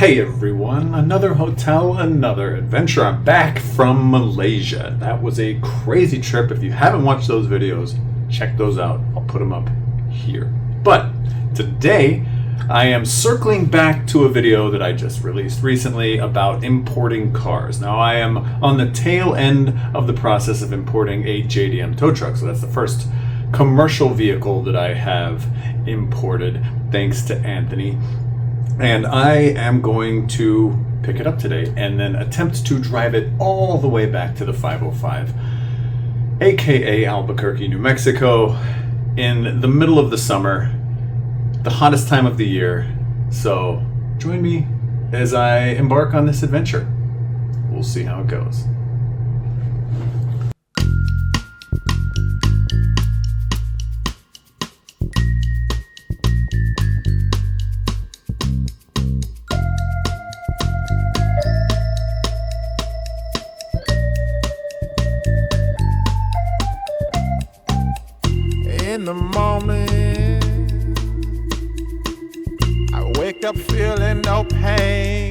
Hey everyone, another hotel, another adventure. I'm back from Malaysia. That was a crazy trip. If you haven't watched those videos, check those out. I'll put them up here. But today, I am circling back to a video that I just released recently about importing cars. Now I am on the tail end of the process of importing a JDM tow truck. So that's the first commercial vehicle that I have imported, thanks to Anthony. And I am going to pick it up today and then attempt to drive it all the way back to the 505, aka Albuquerque, New Mexico, in the middle of the summer, the hottest time of the year. So join me as I embark on this adventure. We'll see how it goes. In the morning, I wake up feeling no pain.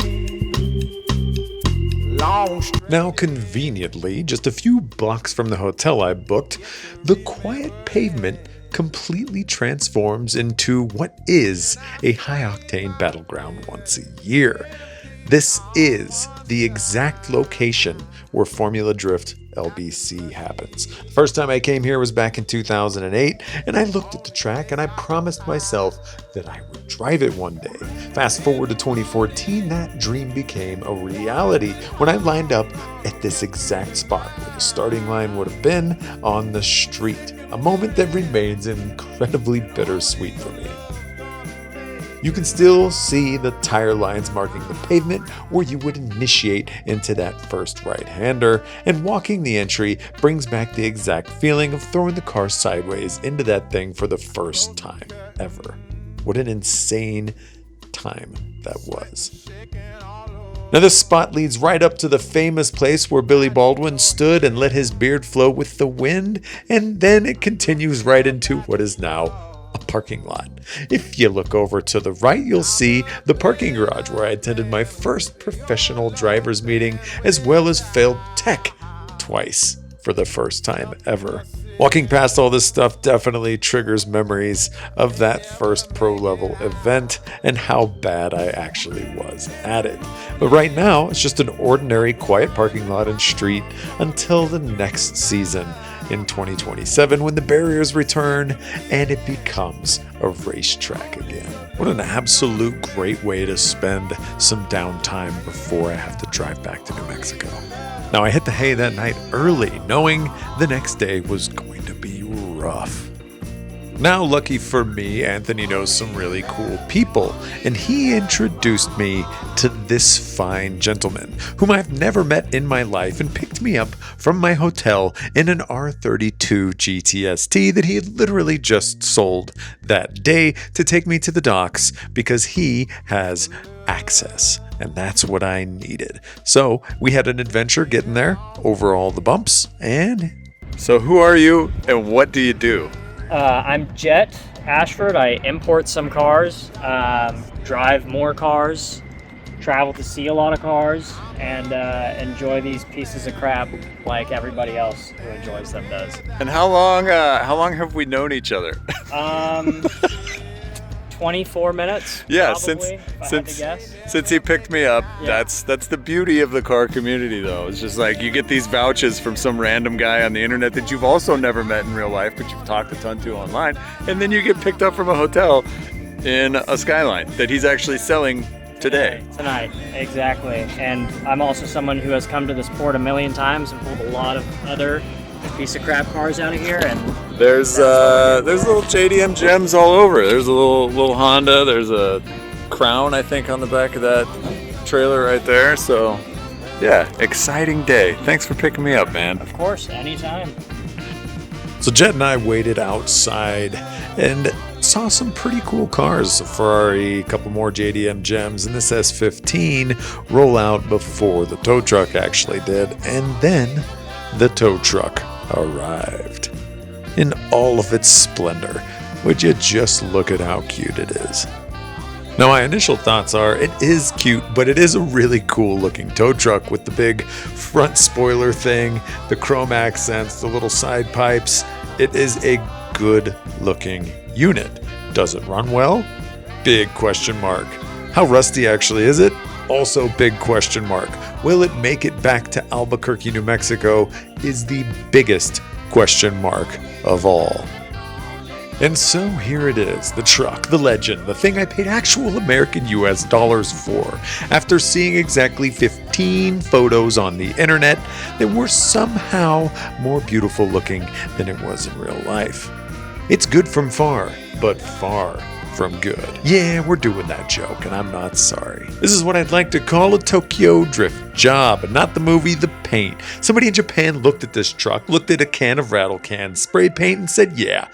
Now, conveniently, just a few blocks from the hotel I booked, the quiet pavement completely transforms into what is a high-octane battleground once a year. This is the exact location where Formula Drift LBC happens. The first time I came here was back in 2008, and I looked at the track and I promised myself that I would drive it one day. Fast forward to 2014, that dream became a reality when I lined up at this exact spot where the starting line would have been on the street. A moment that remains incredibly bittersweet for me. You can still see the tire lines marking the pavement where you would initiate into that first right-hander, and walking the entry brings back the exact feeling of throwing the car sideways into that thing for the first time ever. What an insane time that was. Now this spot leads right up to the famous place where Billy Baldwin stood and let his beard flow with the wind, and then it continues right into what is now a parking lot. If you look over to the right, you'll see the parking garage where I attended my first professional driver's meeting, as well as failed tech twice for the first time ever. Walking past all this stuff definitely triggers memories of that first pro level event and how bad I actually was at it. But right now, it's just an ordinary quiet parking lot and street until the next season in 2027, when the barriers return and it becomes a racetrack again. What an absolute great way to spend some downtime before I have to drive back to New Mexico. Now, I hit the hay that night early, knowing the next day was going to be rough. Now, lucky for me, Anthony knows some really cool people, and he introduced me to this fine gentleman, whom I've never met in my life, and picked me up from my hotel in an R32 GTST that he had literally just sold that day to take me to the docks because he has access, and that's what I needed. So we had an adventure getting there over all the bumps. And so who are you and what do you do? I'm Jet Ashford. I import some cars, drive more cars, travel to see a lot of cars, and enjoy these pieces of crap like everybody else who enjoys them does. And how long have we known each other? 24 minutes. Yeah, probably, since he picked me up. Yeah. That's the beauty of the car community, though. It's just like you get these vouches from some random guy on the internet that you've also never met in real life, but you've talked a ton to online, and then you get picked up from a hotel in a Skyline that he's actually selling today. Tonight, exactly. And I'm also someone who has come to this port a million times and pulled a lot of other piece of crap cars out of here, and there's little JDM gems all over. There's a little Honda. There's a Crown, I think, on the back of that trailer right there. So yeah, exciting day. Thanks for picking me up, man. Of course, anytime. So Jet and I waited outside and saw some pretty cool cars. A Ferrari, a couple more JDM gems, and this S15 roll out before the tow truck actually did. And then the tow truck arrived in all of its splendor. Would you just look at how cute it is? Now, my initial thoughts are it is cute, but it is a really cool looking tow truck with the big front spoiler thing, the chrome accents, the little side pipes. It is a good looking unit. Does it run well? Big question mark. How rusty actually is it? Also big question mark. Will it make it back to Albuquerque, New Mexico? Is the biggest question mark of all. And so here it is, the truck, the legend, the thing I paid actual American US dollars for. After seeing exactly 15 photos on the internet that were somehow more beautiful looking than it was in real life. It's good from far, but far from good. Yeah, we're doing that joke, and I'm not sorry. This is what I'd like to call a Tokyo Drift job, and not the movie The Paint. Somebody in Japan looked at this truck, looked at a can of rattle can spray paint, and said, yeah,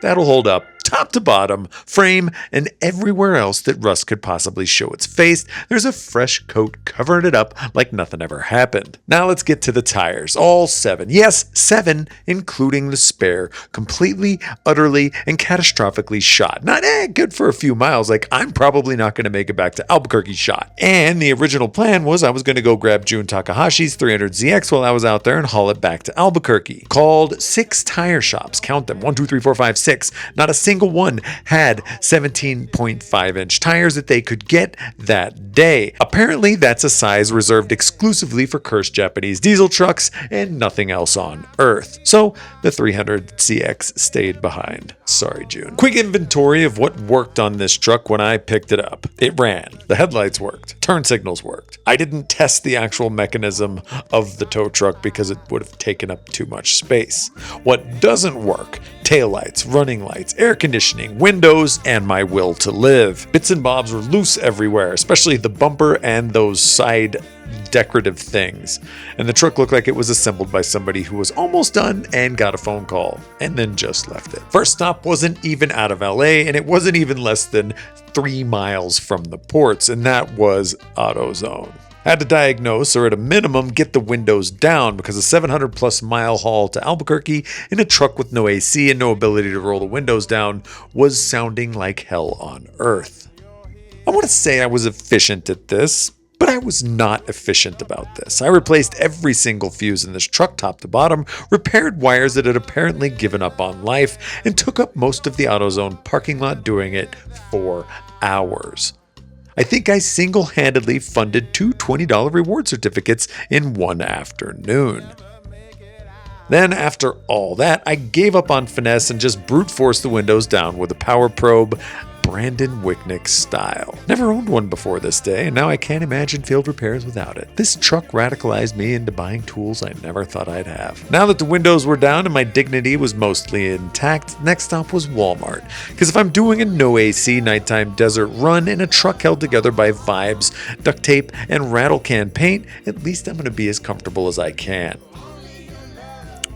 that'll hold up. Top to bottom, frame, and everywhere else that rust could possibly show its face, there's a fresh coat covering it up like nothing ever happened. Now let's get to the tires. All 7. Yes, 7, including the spare. Completely, utterly, and catastrophically shot. Not good for a few miles, like I'm probably not going to make it back to Albuquerque shot. And the original plan was I was going to go grab Jun Takahashi's 300ZX while I was out there and haul it back to Albuquerque. Called 6 tire shops. Count them. 1, 2, 3, 4, 5, 6. Not a single one had 17.5-inch tires that they could get that day. Apparently, that's a size reserved exclusively for cursed Japanese diesel trucks and nothing else on Earth. So the 300CX stayed behind. Sorry, June. Quick inventory of what worked on this truck when I picked it up. It ran. The headlights worked. Turn signals worked. I didn't test the actual mechanism of the tow truck because it would have taken up too much space. What doesn't work? Taillights, running lights, air conditioning, windows, and my will to live. Bits and bobs were loose everywhere, especially the bumper and those side decorative things. And the truck looked like it was assembled by somebody who was almost done and got a phone call and then just left it. First stop wasn't even out of LA, and it wasn't even less than 3 miles from the ports, and that was AutoZone. Had to diagnose, or at a minimum, get the windows down because a 700-plus mile haul to Albuquerque in a truck with no AC and no ability to roll the windows down was sounding like hell on earth. I want to say I was efficient at this, but I was not efficient about this. I replaced every single fuse in this truck top to bottom, repaired wires that had apparently given up on life, and took up most of the AutoZone parking lot doing it for hours. I think I single-handedly funded 2 $20 reward certificates in one afternoon. Then, after all that, I gave up on finesse and just brute forced the windows down with a power probe, Brandon Wicknick style. Never owned one before this day, and now I can't imagine field repairs without it. This truck radicalized me into buying tools I never thought I'd have. Now that the windows were down and my dignity was mostly intact, next stop was Walmart. Because if I'm doing a no AC nighttime desert run in a truck held together by vibes, duct tape, and rattle can paint, at least I'm going to be as comfortable as I can.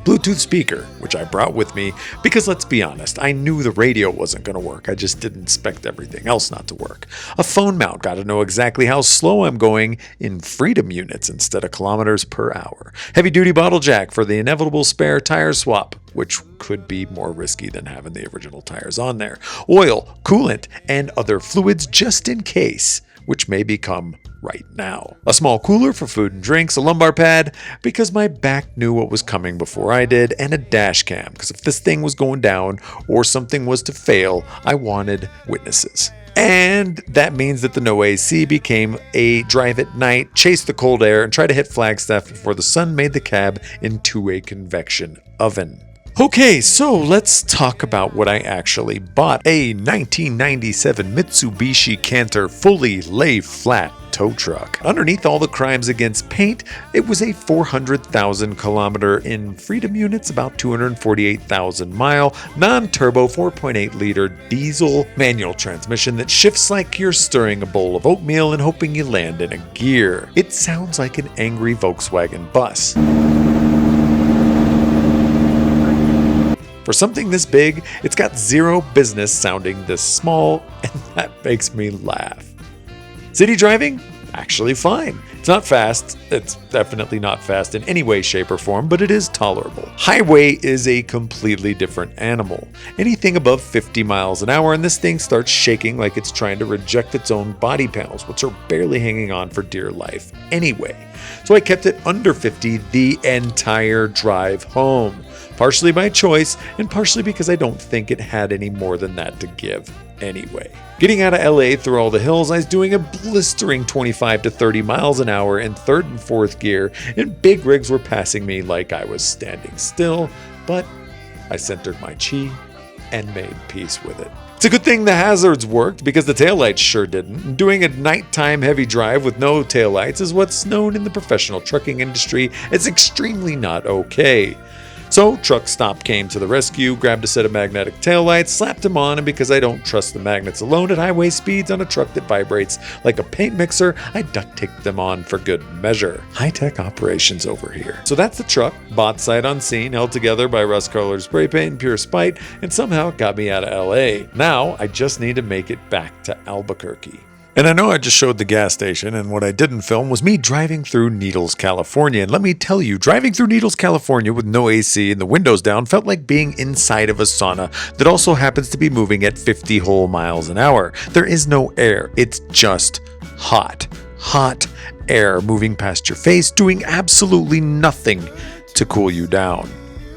Bluetooth speaker, which I brought with me because, let's be honest, I knew the radio wasn't going to work. I just didn't expect everything else not to work. A phone mount, got to know exactly how slow I'm going in freedom units instead of kilometers per hour. Heavy duty bottle jack for the inevitable spare tire swap, which could be more risky than having the original tires on there. Oil, coolant, and other fluids just in case, which may become right now. A small cooler for food and drinks, a lumbar pad because my back knew what was coming before I did, and a dash cam because if this thing was going down or something was to fail, I wanted witnesses. And that means that the no AC became a drive at night, chase the cold air, and try to hit Flagstaff before the sun made the cab into a convection oven. Okay, so let's talk about what I actually bought. A 1997 Mitsubishi Canter fully lay flat tow truck. Underneath all the crimes against paint, it was a 400,000 kilometer in freedom units, about 248,000 mile, non-turbo 4.8 liter diesel manual transmission that shifts like you're stirring a bowl of oatmeal and hoping you land in a gear. It sounds like an angry Volkswagen bus. For something this big, it's got zero business sounding this small, and that makes me laugh. City driving? actually fine. It's not fast. It's definitely not fast in any way, shape, or form, but it is tolerable. Highway is a completely different animal. Anything above 50 miles an hour and this thing starts shaking like it's trying to reject its own body panels, which are barely hanging on for dear life anyway. So I kept it under 50 the entire drive home. Partially by choice, and partially because I don't think it had any more than that to give anyway. Getting out of LA through all the hills, I was doing a blistering 25 to 30 miles an hour in third and fourth gear, and big rigs were passing me like I was standing still, but I centered my chi and made peace with it. It's a good thing the hazards worked because the taillights sure didn't. Doing a nighttime heavy drive with no taillights is what's known in the professional trucking industry as extremely not okay. So, truck stop came to the rescue, grabbed a set of magnetic taillights, slapped them on, and because I don't trust the magnets alone at highway speeds on a truck that vibrates like a paint mixer, I duct taped them on for good measure. High-tech operations over here. So that's the truck, bought sight unseen, held together by rust-colored spray paint and pure spite, and somehow it got me out of LA. Now, I just need to make it back to Albuquerque. And I know I just showed the gas station, and what I didn't film was me driving through Needles, California. And let me tell you, driving through Needles, California with no AC and the windows down felt like being inside of a sauna that also happens to be moving at 50 whole miles an hour. There is no air. It's just hot. Hot air moving past your face, doing absolutely nothing to cool you down.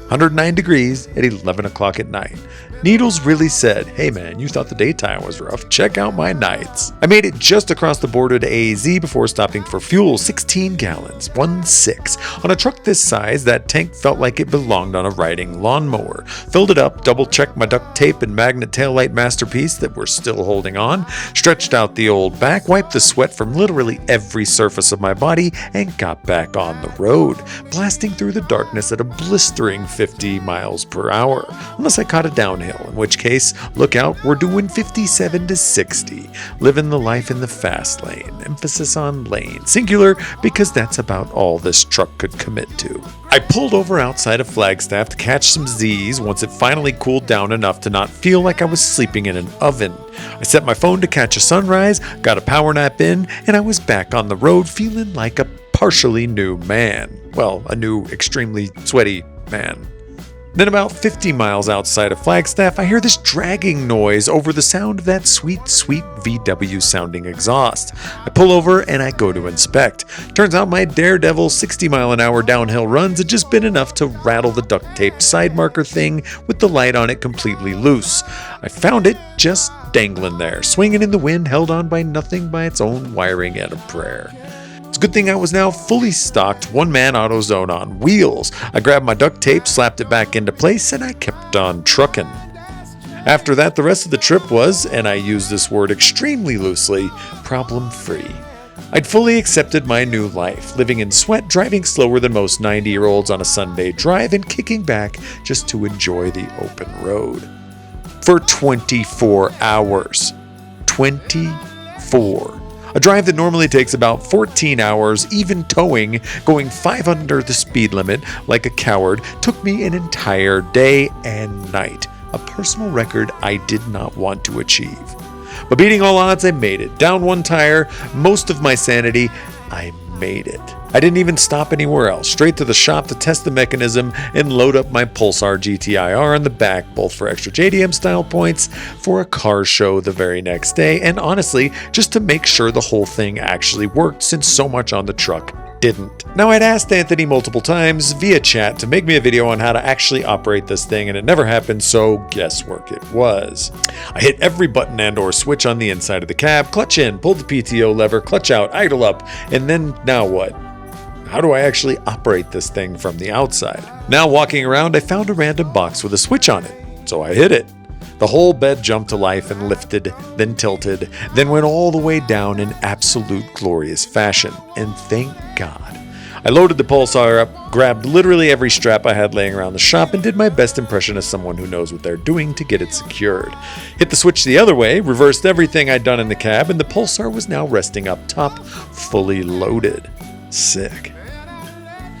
109 degrees at 11 o'clock at night. Needles really said, hey man, you thought the daytime was rough, check out my nights. I made it just across the border to AZ before stopping for fuel, 16 gallons, 1.6. On a truck this size, that tank felt like it belonged on a riding lawnmower. Filled it up, double-checked my duct tape and magnet taillight masterpiece that we're still holding on, stretched out the old back, wiped the sweat from literally every surface of my body, and got back on the road, blasting through the darkness at a blistering 50 miles per hour, unless I caught a downhill, in which case, look out, we're doing 57 to 60, living the life in the fast lane, emphasis on lane, singular, because that's about all this truck could commit to. I pulled over outside of Flagstaff to catch some Z's once it finally cooled down enough to not feel like I was sleeping in an oven. I set my phone to catch a sunrise, got a power nap in, and I was back on the road feeling like a partially new man. Well, a new, extremely sweaty man. Then about 50 miles outside of Flagstaff, I hear this dragging noise over the sound of that sweet, sweet VW sounding exhaust. I pull over and I go to inspect. Turns out my daredevil 60 mile an hour downhill runs had just been enough to rattle the duct taped side marker thing with the light on it completely loose. I found it just dangling there, swinging in the wind, held on by nothing by its own wiring and a prayer. It's a good thing I was now fully stocked one-man AutoZone on wheels. I grabbed my duct tape, slapped it back into place, and I kept on trucking. After that, the rest of the trip was, and I use this word extremely loosely, problem-free. I'd fully accepted my new life, living in sweat, driving slower than most 90-year-olds on a Sunday drive, and kicking back just to enjoy the open road. For 24 hours. 24. A drive that normally takes about 14 hours, even towing, going 5 under the speed limit like a coward, took me an entire day and night. A personal record I did not want to achieve. But beating all odds, I made it. Down one tire, most of my sanity, I made it. I didn't even stop anywhere else. Straight to the shop to test the mechanism and load up my Pulsar GTIR on the back, both for extra JDM style points, for a car show the very next day, and honestly, just to make sure the whole thing actually worked since so much on the truck didn't. Now, I'd asked Anthony multiple times via chat to make me a video on how to actually operate this thing, and it never happened, so guesswork it was. I hit every button and or switch on the inside of the cab, clutch in, pulled the PTO lever, clutch out, idle up, and then now what? How do I actually operate this thing from the outside? Now walking around, I found a random box with a switch on it, so I hit it. The whole bed jumped to life and lifted, then tilted, then went all the way down in absolute glorious fashion, and thank God. I loaded the Pulsar up, grabbed literally every strap I had laying around the shop, and did my best impression as someone who knows what they're doing to get it secured. Hit the switch the other way, reversed everything I'd done in the cab, and the Pulsar was now resting up top, fully loaded. Sick.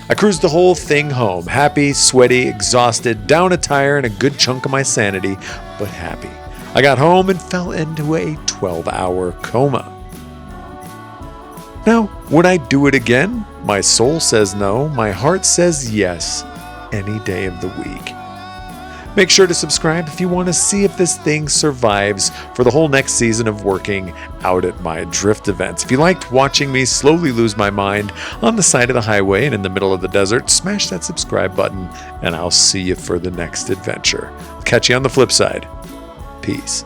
I cruised the whole thing home, happy, sweaty, exhausted, down a tire and a good chunk of my sanity, but happy. I got home and fell into a 12-hour coma. Would I do it again? My soul says no. My heart says yes. Any day of the week. Make sure to subscribe if you want to see if this thing survives for the whole next season of working out at my drift events. If you liked watching me slowly lose my mind on the side of the highway and in the middle of the desert, smash that subscribe button and I'll see you for the next adventure. Catch you on the flip side. Peace.